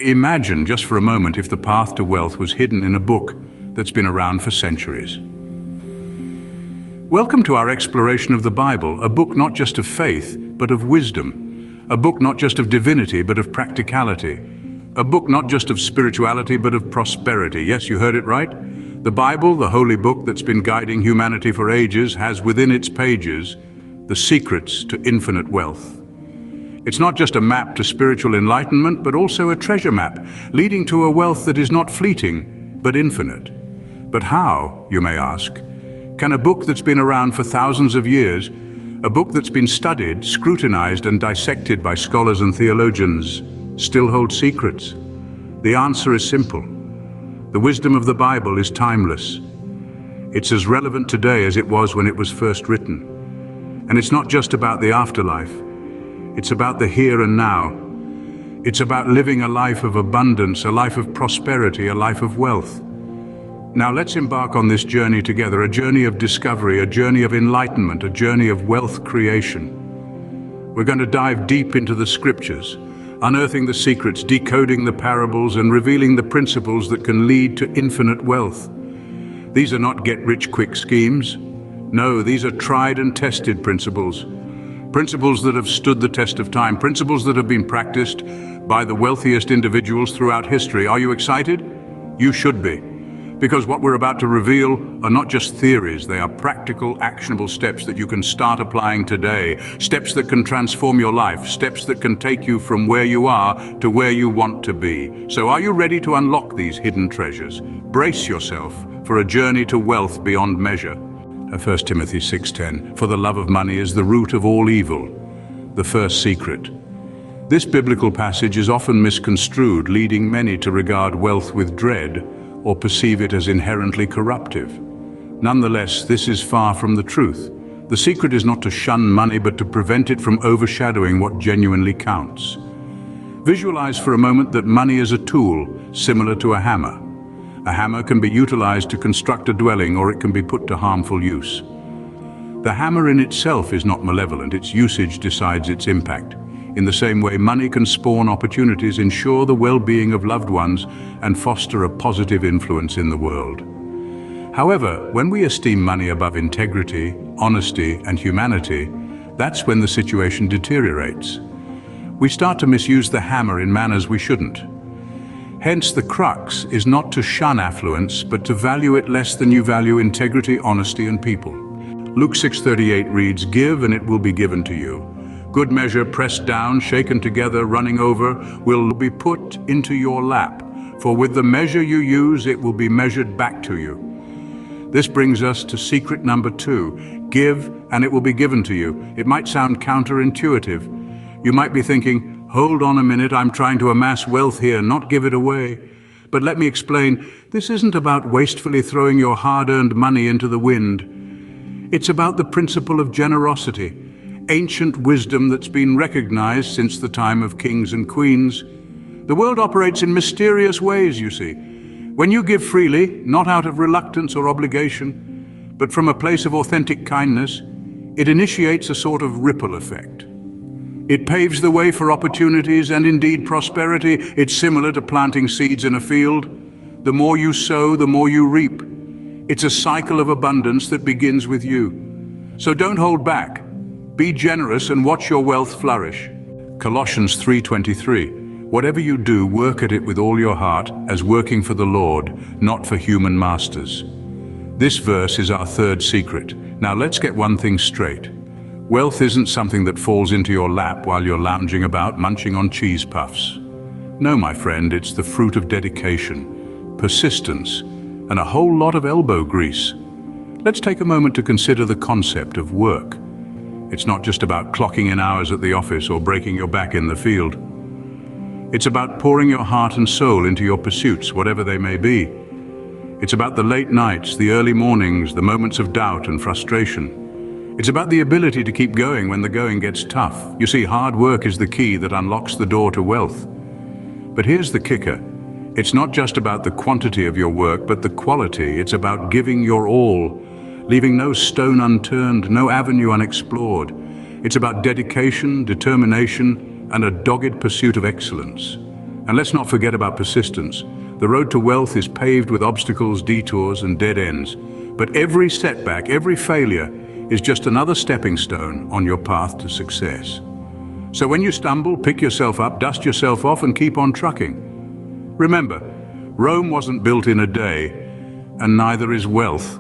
Imagine just for a moment if the path to wealth was hidden in a book that's been around for centuries. Welcome to our exploration of the Bible, a book not just of faith, but of wisdom. A book not just of divinity, but of practicality. A book not just of spirituality, but of prosperity. Yes, you heard it right. The Bible, the holy book that's been guiding humanity for ages, has within its pages the secrets to infinite wealth. It's not just a map to spiritual enlightenment, but also a treasure map, leading to a wealth that is not fleeting, but infinite. But how, you may ask, can a book that's been around for thousands of years, a book that's been studied, scrutinized, and dissected by scholars and theologians, still hold secrets? The answer is simple. The wisdom of the Bible is timeless. It's as relevant today as it was when it was first written. And it's not just about the afterlife. It's about the here and now. It's about living a life of abundance, a life of prosperity, a life of wealth. Now let's embark on this journey together, a journey of discovery, a journey of enlightenment, a journey of wealth creation. We're going to dive deep into the scriptures, unearthing the secrets, decoding the parables, and revealing the principles that can lead to infinite wealth. These are not get-rich-quick schemes. No, these are tried and tested principles. Principles that have stood the test of time, principles that have been practiced by the wealthiest individuals throughout history. Are you excited? You should be. Because what we're about to reveal are not just theories, they are practical, actionable steps that you can start applying today. Steps that can transform your life, steps that can take you from where you are to where you want to be. So are you ready to unlock these hidden treasures? Brace yourself for a journey to wealth beyond measure. 1 Timothy 6:10, for the love of money is the root of all evil, the first secret. This biblical passage is often misconstrued, leading many to regard wealth with dread or perceive it as inherently corruptive. Nonetheless, this is far from the truth. The secret is not to shun money, but to prevent it from overshadowing what genuinely counts. Visualize for a moment that money is a tool, similar to a hammer. A hammer can be utilized to construct a dwelling, or it can be put to harmful use. The hammer in itself is not malevolent, its usage decides its impact. In the same way, money can spawn opportunities, ensure the well-being of loved ones, and foster a positive influence in the world. However, when we esteem money above integrity, honesty, and humanity, that's when the situation deteriorates. We start to misuse the hammer in manners we shouldn't. Hence, the crux is not to shun affluence, but to value it less than you value integrity, honesty, and people. Luke 6:38 reads, "Give, and it will be given to you. Good measure, pressed down, shaken together, running over, will be put into your lap. For with the measure you use, it will be measured back to you." This brings us to secret number 2. Give, and it will be given to you. It might sound counterintuitive. You might be thinking, hold on a minute, I'm trying to amass wealth here, not give it away. But let me explain, this isn't about wastefully throwing your hard-earned money into the wind. It's about the principle of generosity, ancient wisdom that's been recognized since the time of kings and queens. The world operates in mysterious ways, you see. When you give freely, not out of reluctance or obligation, but from a place of authentic kindness, it initiates a sort of ripple effect. It paves the way for opportunities and indeed prosperity. It's similar to planting seeds in a field. The more you sow, the more you reap. It's a cycle of abundance that begins with you. So don't hold back. Be generous and watch your wealth flourish. Colossians 3:23. Whatever you do, work at it with all your heart, as working for the Lord, not for human masters. This verse is our third secret. Now let's get one thing straight. Wealth isn't something that falls into your lap while you're lounging about munching on cheese puffs. No, my friend, it's the fruit of dedication, persistence, and a whole lot of elbow grease. Let's take a moment to consider the concept of work. It's not just about clocking in hours at the office or breaking your back in the field. It's about pouring your heart and soul into your pursuits, whatever they may be. It's about the late nights, the early mornings, the moments of doubt and frustration. It's about the ability to keep going when the going gets tough. You see, hard work is the key that unlocks the door to wealth. But here's the kicker. It's not just about the quantity of your work, but the quality. It's about giving your all, leaving no stone unturned, no avenue unexplored. It's about dedication, determination, and a dogged pursuit of excellence. And let's not forget about persistence. The road to wealth is paved with obstacles, detours, and dead ends. But every setback, every failure, is just another stepping stone on your path to success. So when you stumble, pick yourself up, dust yourself off, and keep on trucking. Remember, Rome wasn't built in a day, and neither is wealth.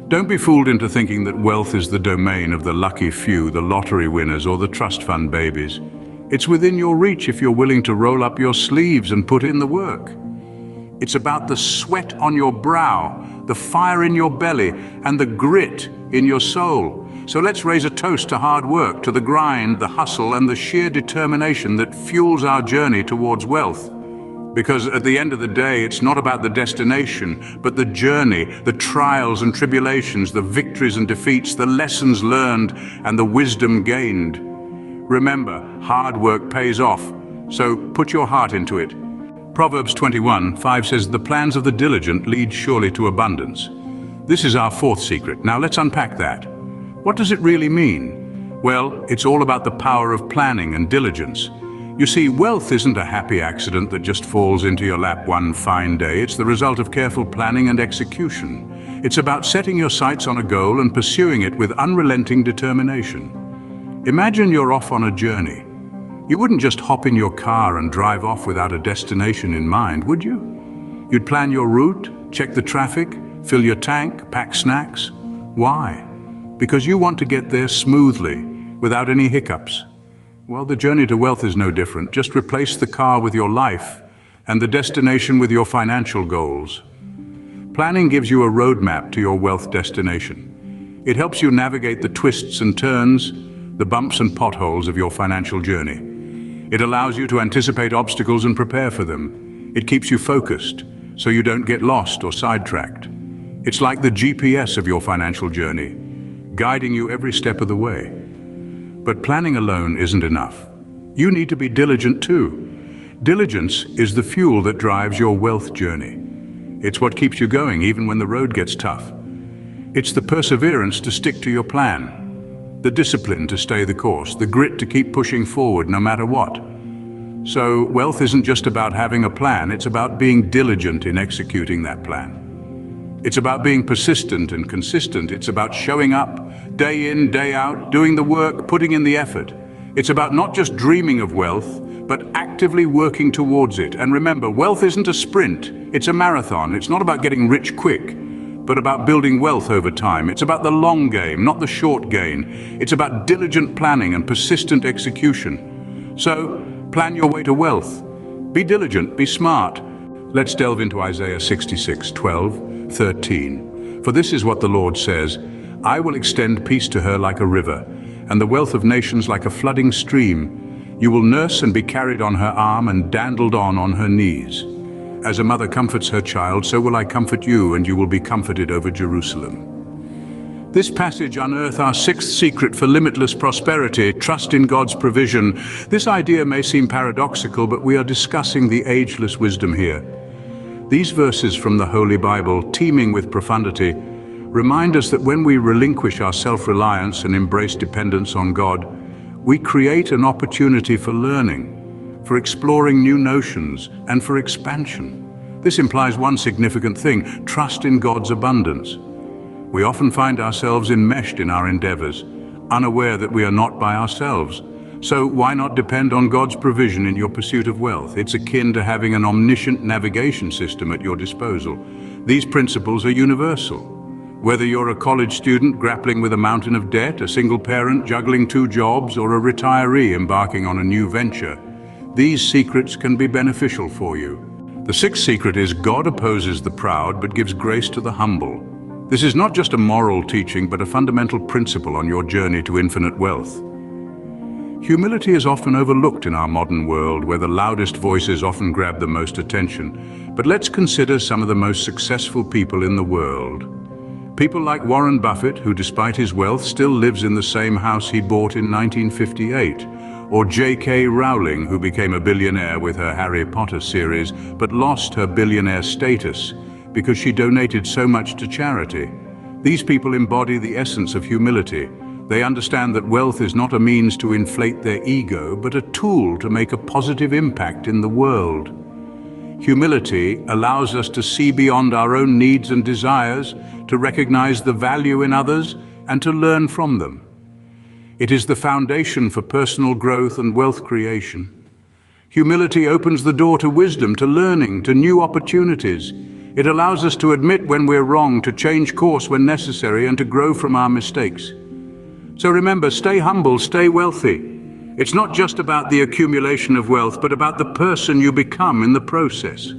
Don't be fooled into thinking that wealth is the domain of the lucky few, the lottery winners, or the trust fund babies. It's within your reach if you're willing to roll up your sleeves and put in the work. It's about the sweat on your brow, the fire in your belly, and the grit in your soul. So let's raise a toast to hard work, to the grind, the hustle, and the sheer determination that fuels our journey towards wealth. Because at the end of the day, it's not about the destination, but the journey, the trials and tribulations, the victories and defeats, the lessons learned, and the wisdom gained. Remember, hard work pays off, so put your heart into it. Proverbs 21:5 says, "The plans of the diligent lead surely to abundance." This is our fourth secret. Now let's unpack that. What does it really mean? Well, it's all about the power of planning and diligence. You see, wealth isn't a happy accident that just falls into your lap one fine day. It's the result of careful planning and execution. It's about setting your sights on a goal and pursuing it with unrelenting determination. Imagine you're off on a journey. You wouldn't just hop in your car and drive off without a destination in mind, would you? You'd plan your route, check the traffic, fill your tank, pack snacks. Why? Because you want to get there smoothly, without any hiccups. Well, the journey to wealth is no different. Just replace the car with your life and the destination with your financial goals. Planning gives you a roadmap to your wealth destination. It helps you navigate the twists and turns, the bumps and potholes of your financial journey. It allows you to anticipate obstacles and prepare for them. It keeps you focused, so you don't get lost or sidetracked. It's like the GPS of your financial journey, guiding you every step of the way. But planning alone isn't enough. You need to be diligent too. Diligence is the fuel that drives your wealth journey. It's what keeps you going even when the road gets tough. It's the perseverance to stick to your plan, the discipline to stay the course, the grit to keep pushing forward no matter what. So wealth isn't just about having a plan, it's about being diligent in executing that plan. It's about being persistent and consistent. It's about showing up day in, day out, doing the work, putting in the effort. It's about not just dreaming of wealth, but actively working towards it. And remember, wealth isn't a sprint, it's a marathon. It's not about getting rich quick, but about building wealth over time. It's about the long game, not the short gain. It's about diligent planning and persistent execution. So, plan your way to wealth. Be diligent, be smart. Let's delve into Isaiah 66:12-13. For this is what the Lord says, "I will extend peace to her like a river, and the wealth of nations like a flooding stream. You will nurse and be carried on her arm and dandled on her knees. As a mother comforts her child, so will I comfort you, and you will be comforted over Jerusalem." This passage unearths our sixth secret for limitless prosperity: trust in God's provision. This idea may seem paradoxical, but we are discussing the ageless wisdom here. These verses from the Holy Bible, teeming with profundity, remind us that when we relinquish our self-reliance and embrace dependence on God, we create an opportunity for learning, for exploring new notions, and for expansion. This implies one significant thing: trust in God's abundance. We often find ourselves enmeshed in our endeavors, unaware that we are not by ourselves. So why not depend on God's provision in your pursuit of wealth? It's akin to having an omniscient navigation system at your disposal. These principles are universal. Whether you're a college student grappling with a mountain of debt, a single parent juggling 2 jobs, or a retiree embarking on a new venture, these secrets can be beneficial for you. The sixth secret is God opposes the proud but gives grace to the humble. This is not just a moral teaching, but a fundamental principle on your journey to infinite wealth. Humility is often overlooked in our modern world, where the loudest voices often grab the most attention. But let's consider some of the most successful people in the world. People like Warren Buffett, who despite his wealth still lives in the same house he bought in 1958. Or J.K. Rowling, who became a billionaire with her Harry Potter series, but lost her billionaire status because she donated so much to charity. These people embody the essence of humility, They understand that wealth is not a means to inflate their ego, but a tool to make a positive impact in the world. Humility allows us to see beyond our own needs and desires, to recognize the value in others, and to learn from them. It is the foundation for personal growth and wealth creation. Humility opens the door to wisdom, to learning, to new opportunities. It allows us to admit when we're wrong, to change course when necessary, and to grow from our mistakes. So remember, stay humble, stay wealthy. It's not just about the accumulation of wealth, but about the person you become in the process.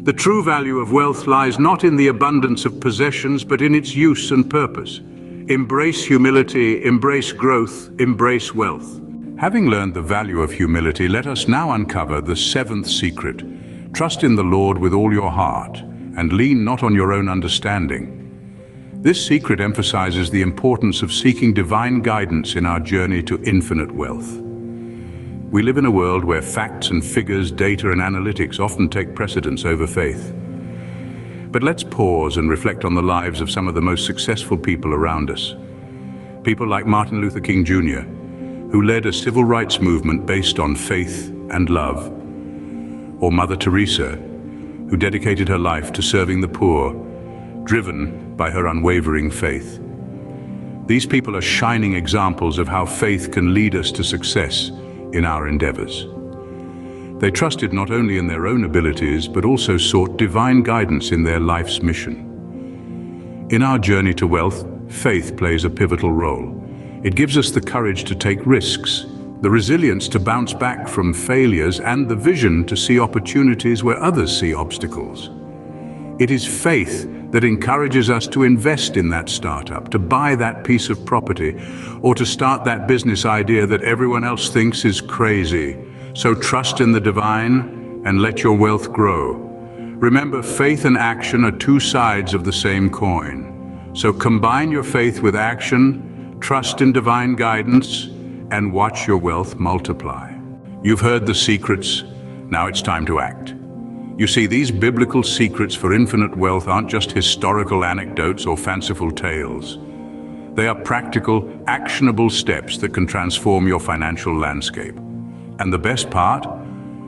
The true value of wealth lies not in the abundance of possessions, but in its use and purpose. Embrace humility, embrace growth, embrace wealth. Having learned the value of humility, let us now uncover the seventh secret. Trust in the Lord with all your heart, and lean not on your own understanding. This secret emphasizes the importance of seeking divine guidance in our journey to infinite wealth. We live in a world where facts and figures, data and analytics often take precedence over faith. But let's pause and reflect on the lives of some of the most successful people around us. People like Martin Luther King Jr., who led a civil rights movement based on faith and love. Or Mother Teresa, who dedicated her life to serving the poor, driven by her unwavering faith. These people are shining examples of how faith can lead us to success in our endeavors. They trusted not only in their own abilities, but also sought divine guidance in their life's mission. In our journey to wealth, faith plays a pivotal role. It gives us the courage to take risks, the resilience to bounce back from failures, and the vision to see opportunities where others see obstacles. It is faith that encourages us to invest in that startup, to buy that piece of property, or to start that business idea that everyone else thinks is crazy. So trust in the divine and let your wealth grow. Remember, faith and action are two sides of the same coin. So combine your faith with action, trust in divine guidance, and watch your wealth multiply. You've heard the secrets, now it's time to act. You see, these biblical secrets for infinite wealth aren't just historical anecdotes or fanciful tales. They are practical, actionable steps that can transform your financial landscape. And the best part?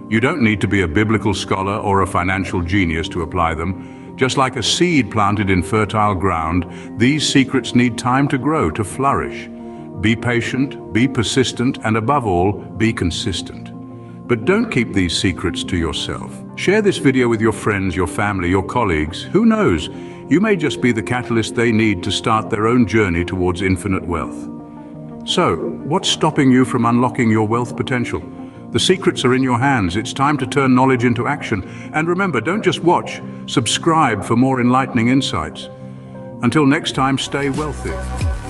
You don't need to be a biblical scholar or a financial genius to apply them. Just like a seed planted in fertile ground, these secrets need time to grow, to flourish. Be patient, be persistent, and above all, be consistent. But don't keep these secrets to yourself. Share this video with your friends, your family, your colleagues. Who knows? You may just be the catalyst they need to start their own journey towards infinite wealth. So, what's stopping you from unlocking your wealth potential? The secrets are in your hands. It's time to turn knowledge into action. And remember, don't just watch, subscribe for more enlightening insights. Until next time, stay wealthy.